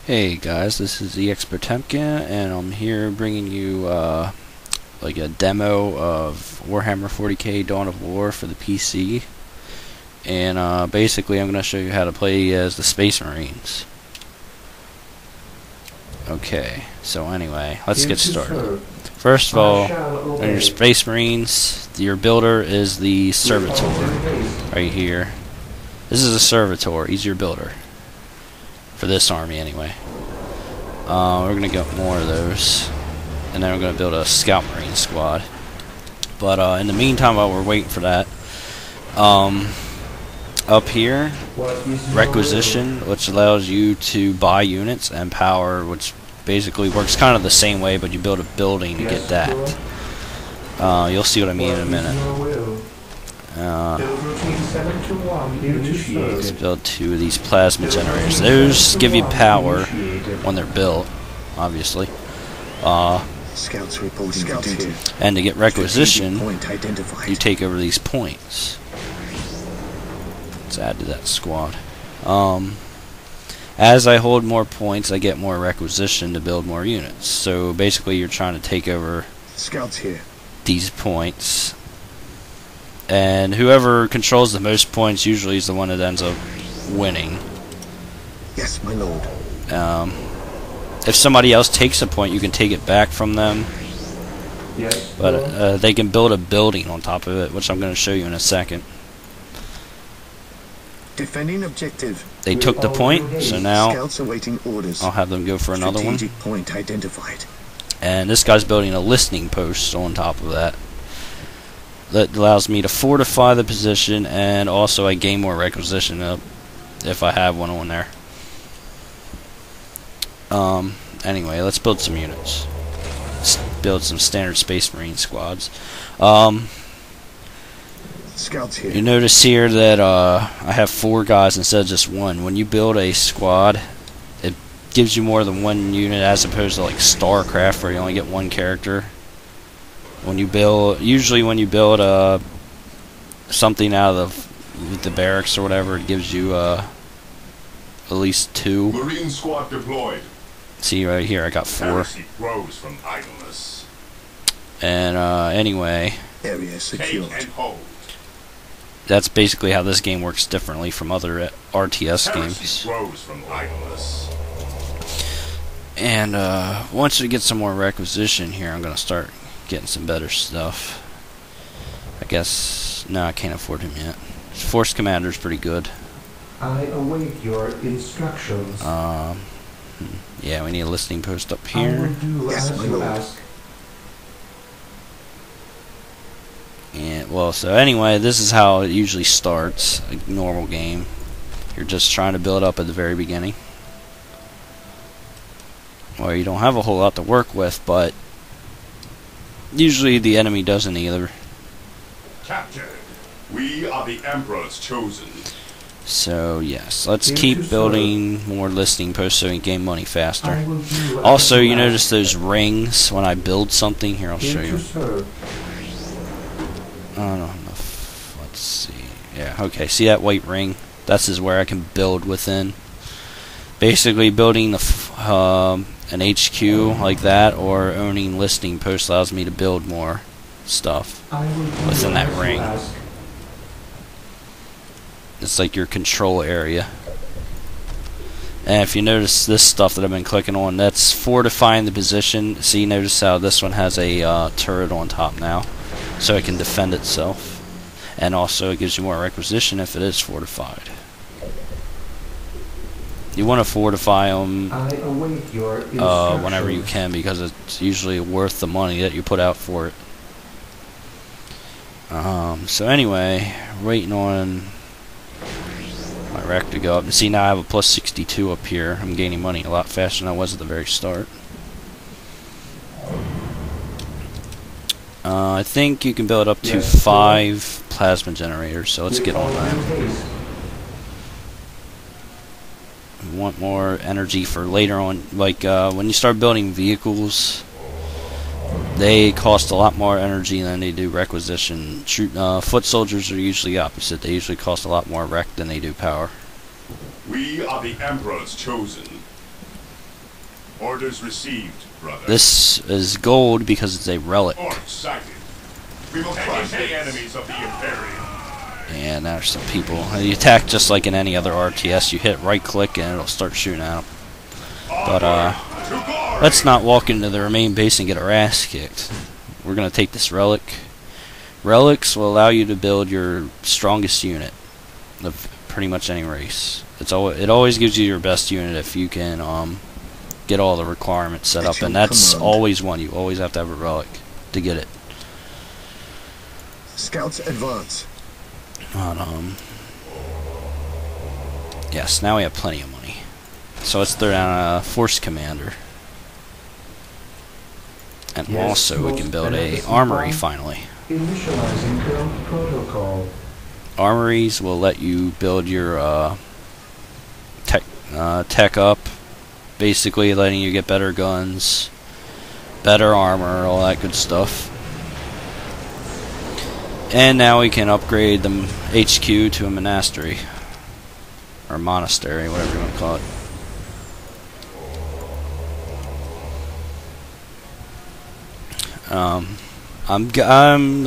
Hey guys, this is EX Potemkin, and I'm here bringing you like a demo of WarHammer40k Dawn of War for the PC. And basically I'm going to show you how to play as the Space Marines. Okay, so anyway, let's get started. First of all, on your Space Marines, your builder is the Servitor, right here. This is a Servitor, he's your builder. For this army, anyway. We're going to get more of those. And then we're going to build a Scout Marine squad. But in the meantime, while we're waiting for that, up here, Requisition, which allows you to buy units, and Power, which basically works kind of the same way, but you build a building to get that. You'll see what I mean in a minute. Let's build 2 of these plasma generators. Those give you power when they're built, obviously. Scouts reporting for duty. And to get requisition, you take over these points. Let's add to that squad. As I hold more points, I get more requisition to build more units. So basically, you're trying to take over Scouts here. These points. And whoever controls the most points usually is the one that ends up winning. Yes, my lord. If somebody else takes a point, you can take it back from them. Yes. But they can build a building on top of it, which I'm going to show you in a second. Defending objective. They took the point, so now Scouts awaiting orders. I'll have them go for another one. Strategic point identified. And this guy's building a listening post on top of that. That allows me to fortify the position, and also I gain more requisition up if I have one on there. Anyway, let's build some units. Let's build some standard Space Marine squads. Scouts here. You notice here that I have 4 guys instead of just 1. When you build a squad, it gives you more than 1 unit, as opposed to like StarCraft, where you only get 1 character. When you build, usually when you build something out of the barracks or whatever, it gives you at least 2. Marine squad deployed. See right here, I got 4. Heresy grows from idleness. And anyway, Area secured. Take and hold. that's basically how this game works differently from other RTS games. Heresy grows from idleness. And once we get some more requisition here, I'm gonna start getting some better stuff. I guess no, I can't afford him yet. Force Commander's pretty good. I await your instructions. Yeah, we need a listening post up I will here. do Yes, as my you lord. ask. And well, so anyway, this is how it usually starts. A normal game. You're just trying to build up at the very beginning. Well, you don't have a whole lot to work with, but usually the enemy doesn't either. Captured. We are the Emperor's chosen. So yes, let's Here keep to building more listening posts so we can gain money I faster. will do as Also, you you ask. notice those rings when I build something. Here, I'll show Here you. to serve. I don't know. Let's see. Yeah, okay. See that white ring? This is where I can build within. Basically, building an HQ like that, or owning listening posts, allows me to build more stuff I will do within that as you ring. ask. It's like your control area. And if you notice this stuff that I've been clicking on, that's fortifying the position. See, notice how this one has a turret on top now, so it can defend itself. And also it gives you more requisition if it is fortified. You want to fortify them I await your instructions. whenever you can, because it's usually worth the money that you put out for it. So anyway, waiting on my rec to go up. And see, now I have a plus 62 up here. I'm gaining money a lot faster than I was at the very start. I think you can build up to 5 plasma generators, so let's get on that. We want more energy for later on. Like when you start building vehicles, they cost a lot more energy than they do requisition. Foot soldiers are usually opposite. They usually cost a lot more rec than they do power. We are the Emperor's chosen. Orders received, brother. This is gold because it's a relic. Orc sighted. We will crush the enemies of the Imperium. And there's some people. You attack just like in any other RTS. You hit right click and it'll start shooting at them. But let's not walk into the main base and get our ass kicked. We're gonna take this relic. Relics will allow you to build your strongest unit of pretty much any race. It always gives you your best unit if you can get all the requirements set up, and that's always one. You always have to have a relic to get it. Scouts advance. Yes, now we have plenty of money. So let's throw down a force commander. And Yes, also we can build a most armory beneficent finally. Initializing build protocol. Armories will let you build your tech up, basically letting you get better guns, better armor, all that good stuff. And now we can upgrade the HQ to a monastery. Or monastery, whatever you want to call it. I'm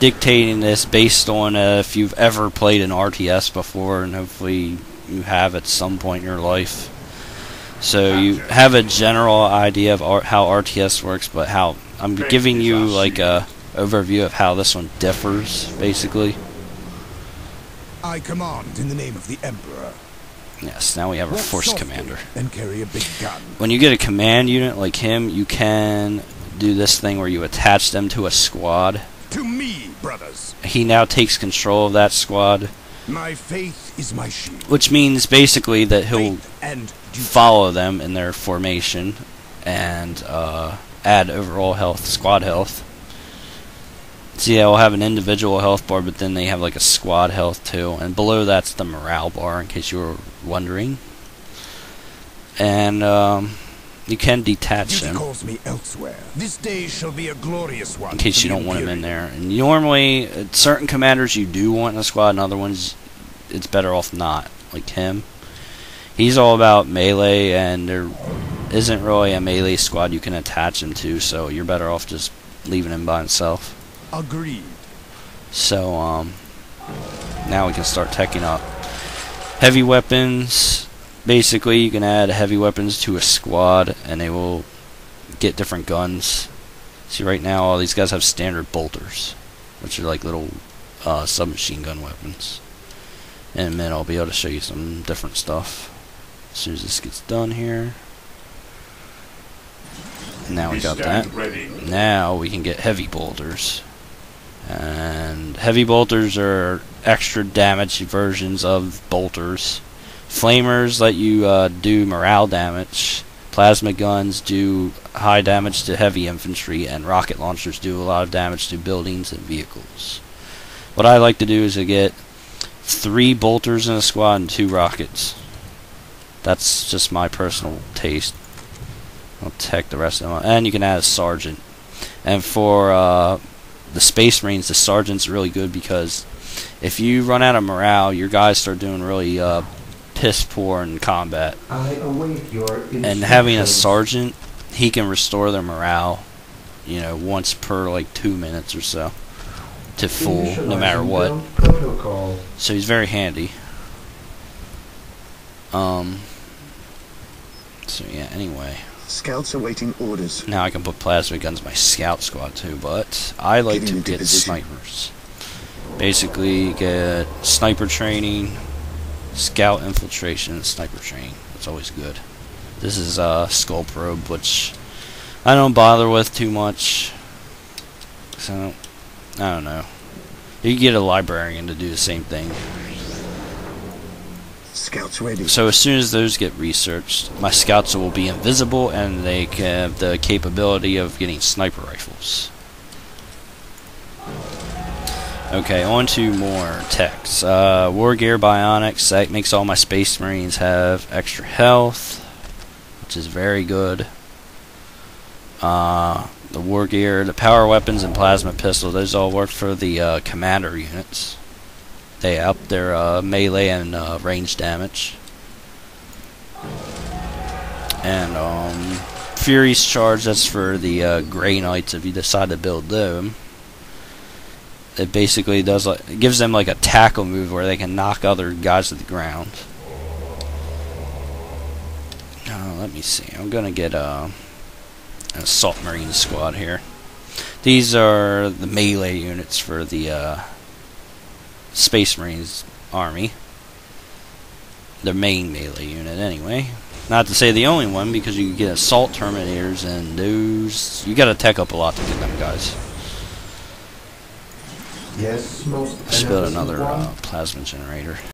dictating this based on if you've ever played an RTS before, and hopefully you have at some point in your life. So you have a general idea of how RTS works, but how I'm giving you like a overview of how this one differs, basically. I command in the name of the Emperor. Yes, now we have a force commander. And carry a big gun. When you get a command unit like him, you can do this thing where you attach them to a squad. To me, brothers. He now takes control of that squad. My faith is my shield. Which means basically that he'll Faith and duty. follow them in their formation and add overall health, squad health. See, they'll have an individual health bar, but then they have like a squad health too. And below that's the morale bar, in case you were wondering. And you can detach Duty him calls me elsewhere. This day shall be a glorious one. in case for you the don't want him in Imperium. there. And normally, certain commanders you do want in a squad, and other ones it's better off not. Like him. He's all about melee, and there isn't really a melee squad you can attach him to, so you're better off just leaving him by himself. Agreed. So, now we can start teching up. Heavy weapons. Basically, you can add heavy weapons to a squad, and they will get different guns. See, right now, all these guys have standard bolters, which are like little submachine gun weapons. In a minute, I'll be able to show you some different stuff. As soon as this gets done here. Now we got that. Now we can get heavy bolters. And heavy bolters are extra damage versions of bolters. Flamers let you do morale damage. Plasma guns do high damage to heavy infantry, and rocket launchers do a lot of damage to buildings and vehicles. What I like to do is to get 3 bolters in a squad and 2 rockets. That's just my personal taste. I'll tech the rest of them. And you can add a sergeant. And for the Space Marines, the sergeant's really good because if you run out of morale, your guys start doing really piss poor in combat. I await your And having a instructions. sergeant, he can restore their morale, once per like 2 minutes or so to full, no matter Initializing what. build protocol. So he's very handy. So yeah, anyway. Scouts awaiting orders. Now I can put plasma guns in my scout squad too, but I like Getting to into get position. snipers. Basically, get sniper training, scout infiltration, and sniper training. That's always good. This is skull probe, which I don't bother with too much. So, I don't know. You can get a librarian to do the same thing. Scouts ready. So as soon as those get researched, my scouts will be invisible, and they can have the capability of getting sniper rifles. Okay, on to more techs. War Gear Bionics, that makes all my Space Marines have extra health, which is very good. The War Gear, the Power Weapons, and Plasma Pistol, those all work for the commander units. They up their melee and range damage. And Fury's Charge, that's for the Grey Knights if you decide to build them. It basically does it gives them like a tackle move where they can knock other guys to the ground. Let me see. I'm gonna get an Assault Marine squad here. These are the melee units for the Space Marines army. The main melee unit, anyway. Not to say the only one, because you can get Assault Terminators, and those you gotta tech up a lot to get them guys. Yes, most. Let's build another plasma generator.